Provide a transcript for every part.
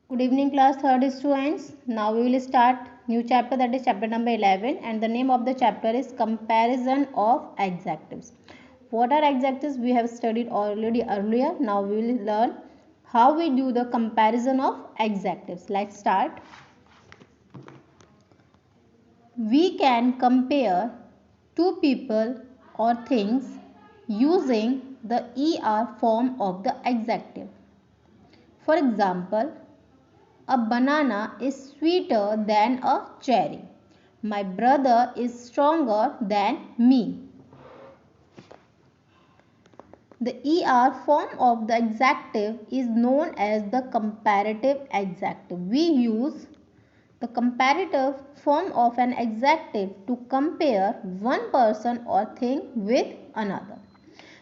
Good evening class 3rd students. Now we will start new chapter, that is chapter number 11, and the name of the chapter is comparison of adjectives. What are adjectives? We have studied already earlier. Now we will learn how we do the comparison of adjectives. Let's start. We can compare two people or things using the ER form of the adjective. For example, a banana is sweeter than a cherry. My brother is stronger than me. The ER form of the adjective is known as the comparative adjective. We use the comparative form of an adjective to compare one person or thing with another.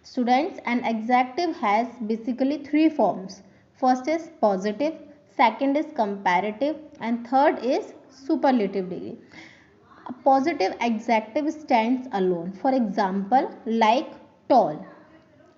Students, an adjective has basically three forms. First is positive, second is comparative, and third is superlative degree. A positive adjective stands alone. For example, like tall.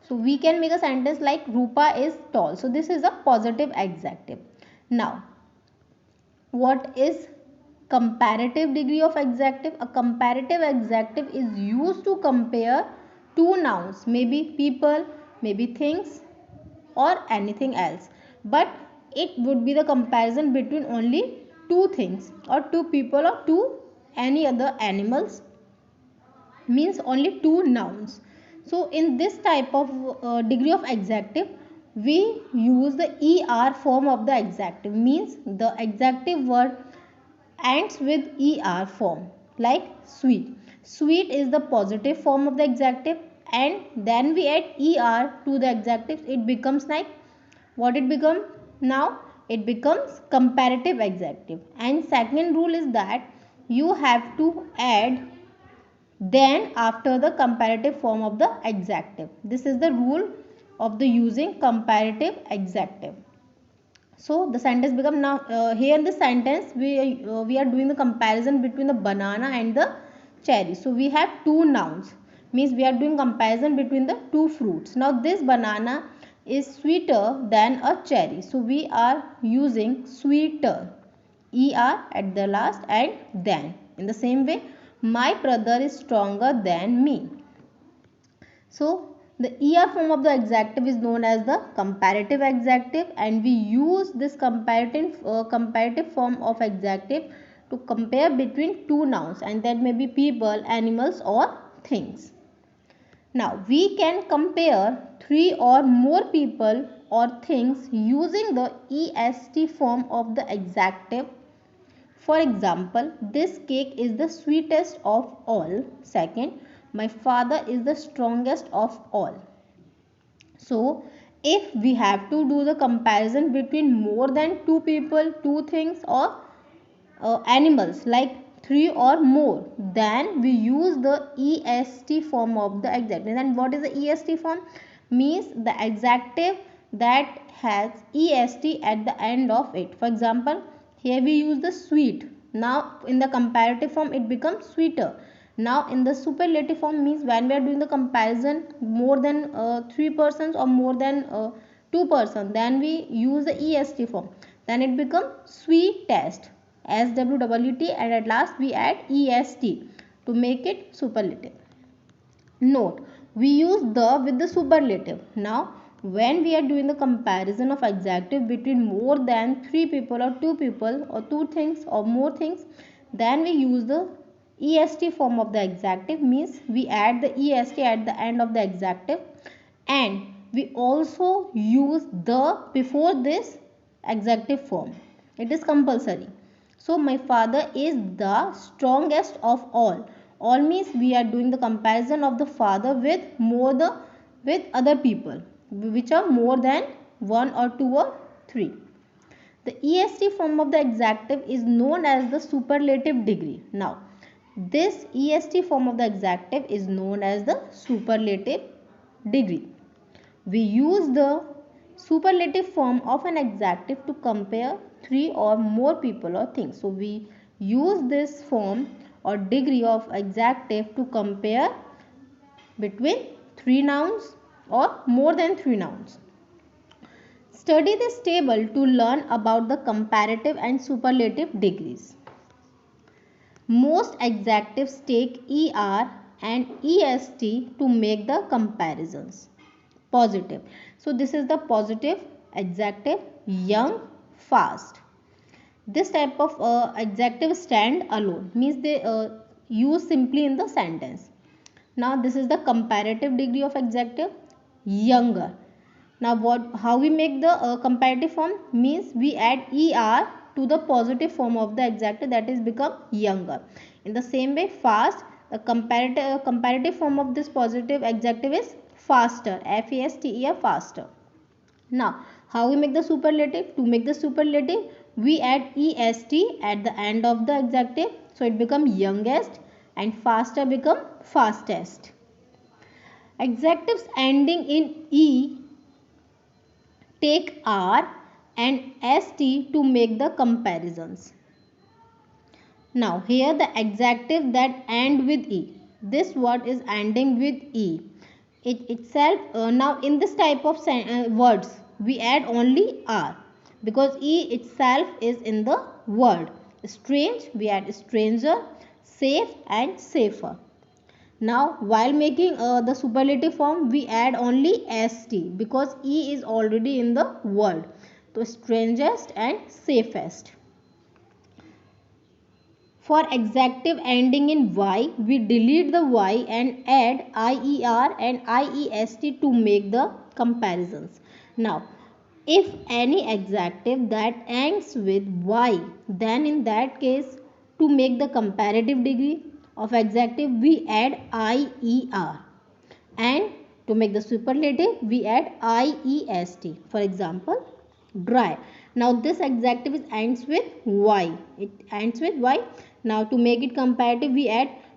So we can make a sentence like Rupa is tall. So this is a positive adjective. Now, what is comparative degree of adjective? A comparative adjective is used to compare two nouns, maybe people, maybe things, or anything else, but it would be the comparison between only two things or two people or two any other animals, means only two nouns. So in this type of degree of adjective, we use the er form of the adjective, means the adjective word ends with er form, like sweet. Sweet is the positive form of the adjective, and then we add er to the adjective, it becomes like what it become now, it becomes comparative adjective. And second rule is that you have to add then after the comparative form of the adjective. This is the rule of the using comparative adjective. So the sentence become now here in the sentence we are doing the comparison between the banana and the cherry. So we have two nouns, means we are doing comparison between the two fruits. Now this banana is sweeter than a cherry, so we are using sweeter, er at the last, and then. In the same way, my brother is stronger than me. So the er form of the adjective is known as the comparative adjective, and we use this comparative form of adjective to compare between two nouns, and that may be people, animals, or things. Now we can compare three or more people or things using the est form of the adjective. For example, this cake is the sweetest of all. Second, my father is the strongest of all. So, if we have to do the comparison between more than two people, two things, or animals like three or more, then we use the est form of the adjective. And what is the est form? Means the adjective that has est at the end of it. For example, here we use the sweet. Now in the comparative form it becomes sweeter. Now in the superlative form, means when we are doing the comparison more than three persons or more than two persons, then we use the est form, then it becomes sweetest, swt, and at last we add est to make it superlative. Note, we use the with the superlative. Now when we are doing the comparison of adjective between more than three people or two people or two things or more things, then we use the est form of the adjective, means we add the est at the end of the adjective, and we also use the before this adjective form. It is compulsory. So my father is the strongest of all. All means we are doing the comparison of the father with with other people which are more than one or two or three. The est form of the adjective is known as the superlative degree. Now this est form of the adjective is known as the superlative degree. We use the superlative form of an adjective to compare three or more people or things. So we use this form or degree of adjective to compare between three nouns or more than three nouns. Study this table to learn about the comparative and superlative degrees. Most adjectives take er and est to make the comparisons. Positive. So this is the positive adjective, young, fast. This type of adjective stand alone, means they use simply in the sentence. Now this is the comparative degree of adjective, younger. Now how we make the comparative form, means we add er to the positive form of the adjective, that is become younger. In the same way, fast, the comparative form of this positive adjective is faster, faster, faster. Now how we make the superlative? To make the superlative, we add est at the end of the adjective, so it become youngest, and faster become fastest. Adjectives ending in e take r and st to make the comparisons. Now here the adjective that end with e, this word is ending with e. It itself, now in this type of words we add only r, because e itself is in the word. Strange, we add stranger, safe and safer. Now while making the superlative form, we add only st, because e is already in the word. So strangest and safest. For adjective ending in y, we delete the y and add ier and iest to make the comparisons. Now if any adjective that ends with y, then in that case, to make the comparative degree of adjective, we add ier, and to make the superlative, we add iest. For example, dry. Now this adjective ends with y. It ends with y. Now to make it comparative, we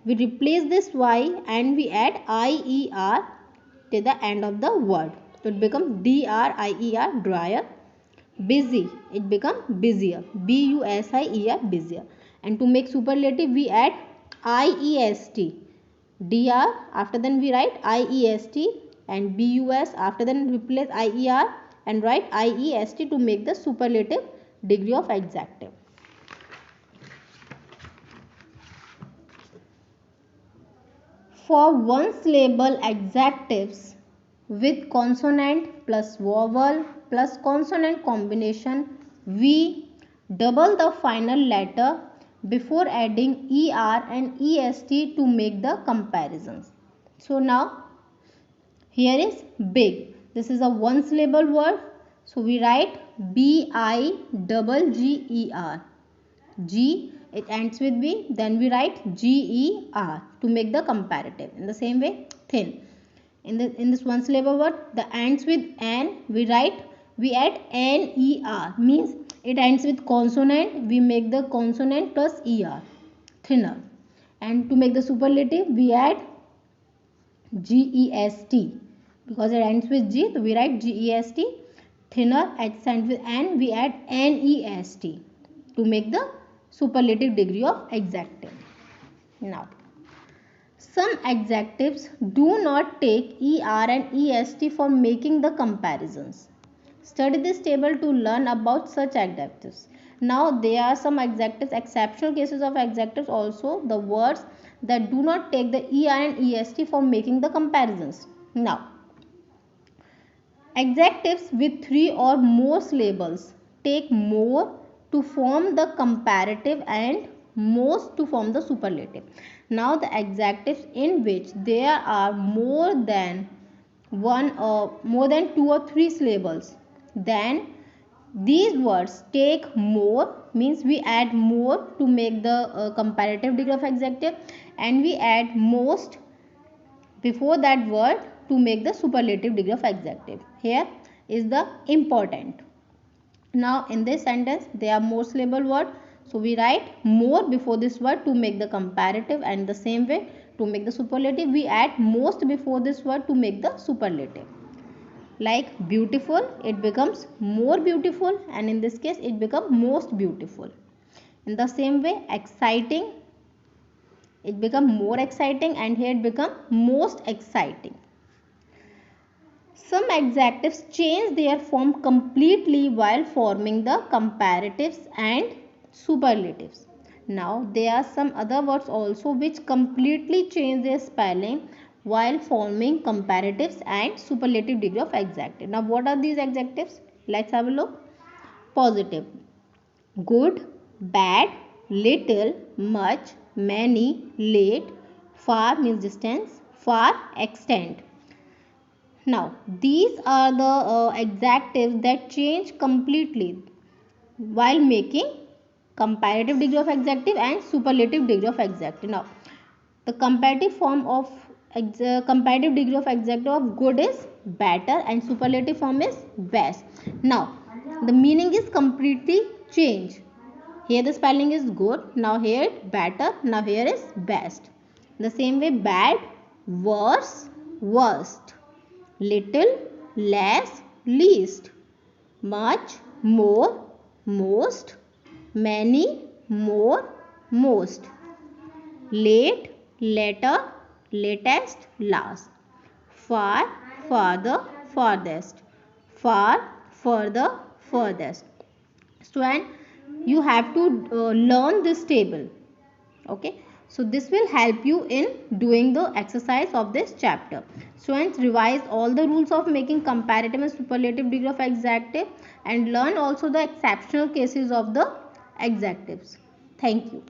replace this y and we add ier to the end of the word. So it becomes drier, drier. Busy, it becomes busier, busier, busier. And to make superlative, we add iest, dr, after then we write iest, and bus, after then replace ier and write iest to make the superlative degree of adjective. For one syllable adjectives with consonant plus vowel plus consonant combination, we double the final letter before adding er and est to make the comparisons. So now here is big. This is a one syllable word. So we write bigger. G, it ends with B, then we write GER to make the comparative. In the same way, thin. In this one syllable word, the ends with N, we add NER, means it ends with consonant, we make the consonant plus ER, thinner. And to make the superlative, we add GEST, because it ends with G, so we write GEST, thinner. At ends with N, we add NEST to make the superlative degree of adjective. Now, some adjectives do not take er and est for making the comparisons. Study this table to learn about such adjectives. Now there are some adjectives, exceptional cases of adjectives also, the words that do not take the er and est for making the comparisons. Now, adjectives with 3 or more syllables take more to form the comparative and most to form the superlative. Now the adjectives in which there are more than 2 or 3 syllables, then these words take more, means we add more to make the comparative degree of adjective, and we add most before that word to make the superlative degree of adjective. Here is the important. Now in this sentence there are more syllable word, so we write more before this word to make the comparative, and the same way to make the superlative we add most before this word to make the superlative. Like beautiful, it becomes more beautiful, and in this case it becomes most beautiful. In the same way, exciting, it becomes more exciting, and here it becomes most exciting. Some adjectives change their form completely while forming the comparatives and superlatives. Now, there are some other words also which completely change their spelling while forming comparatives and superlative degree of adjective. Now, what are these adjectives? Let's have a look. Positive: good, bad, little, much, many, late, far means distance, far, extent. Now, these are the adjectives that change completely while making comparative degree of adjective and superlative degree of adjective. Now, the comparative degree of adjective of good is better and superlative form is best. Now, the meaning is completely changed. Here the spelling is good, now here better, now here is best. The same way bad, worse, worst, little, less, least, much, more, most, many, more, most, late, later, latest, last, far, farther, farthest, far, further, furthest. So, and you have to learn this table. Okay, so this will help you in doing the exercise of this chapter. Students, revise all the rules of making comparative and superlative degree of adjective and learn also the exceptional cases of the adjectives. Thank you.